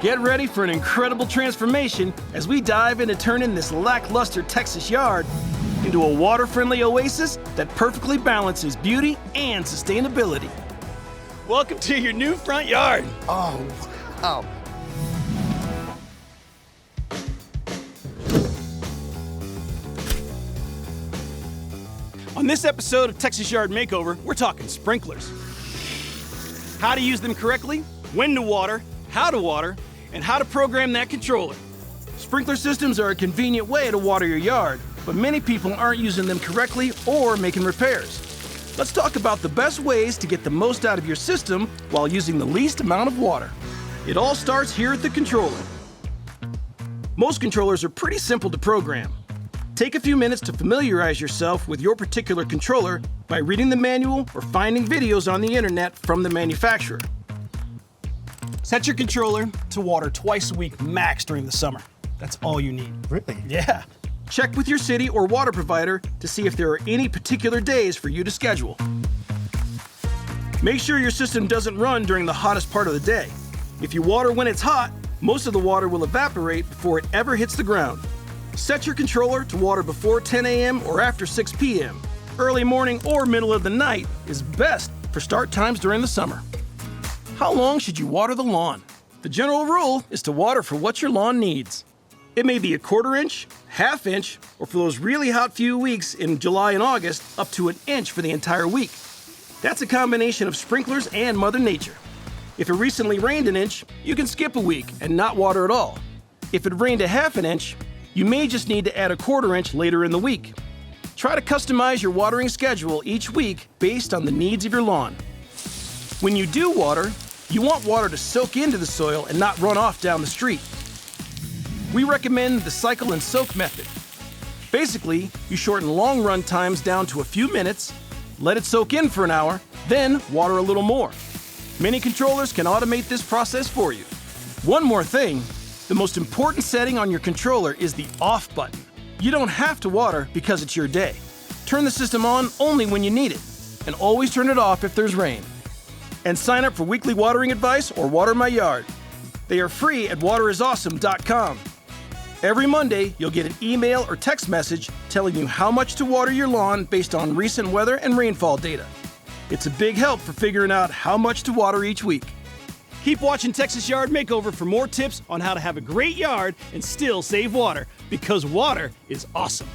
Get ready for an incredible transformation as we dive into turning this lackluster Texas yard into a water-friendly oasis that perfectly balances beauty and sustainability. Welcome to your new front yard. Oh, wow. On this episode of Texas Yard Makeover, we're talking sprinklers. How to use them correctly, when to water, how to water, and how to program that controller. Sprinkler systems are a convenient way to water your yard, but many people aren't using them correctly or making repairs. Let's talk about the best ways to get the most out of your system while using the least amount of water. It all starts here at the controller. Most controllers are pretty simple to program. Take a few minutes to familiarize yourself with your particular controller by reading the manual or finding videos on the internet from the manufacturer. Set your controller to water twice a week max during the summer. That's all you need. Really? Yeah. Check with your city or water provider to see if there are any particular days for you to schedule. Make sure your system doesn't run during the hottest part of the day. If you water when it's hot, most of the water will evaporate before it ever hits the ground. Set your controller to water before 10 a.m. or after 6 p.m. Early morning or middle of the night is best for start times during the summer. How long should you water the lawn? The general rule is to water for what your lawn needs. It may be a quarter inch, half inch, or for those really hot few weeks in July and August, up to an inch for the entire week. That's a combination of sprinklers and Mother Nature. If it recently rained an inch, you can skip a week and not water at all. If it rained a half an inch, you may just need to add a quarter inch later in the week. Try to customize your watering schedule each week based on the needs of your lawn. When you do water, you want water to soak into the soil and not run off down the street. We recommend the cycle and soak method. Basically, you shorten long run times down to a few minutes, let it soak in for an hour, then water a little more. Many controllers can automate this process for you. One more thing, the most important setting on your controller is the off button. You don't have to water because it's your day. Turn the system on only when you need it, and always turn it off if there's rain. And sign up for weekly watering advice or Water My Yard. They are free at waterisawesome.com. Every Monday, you'll get an email or text message telling you how much to water your lawn based on recent weather and rainfall data. It's a big help for figuring out how much to water each week. Keep watching Texas Yard Makeover for more tips on how to have a great yard and still save water, because water is awesome.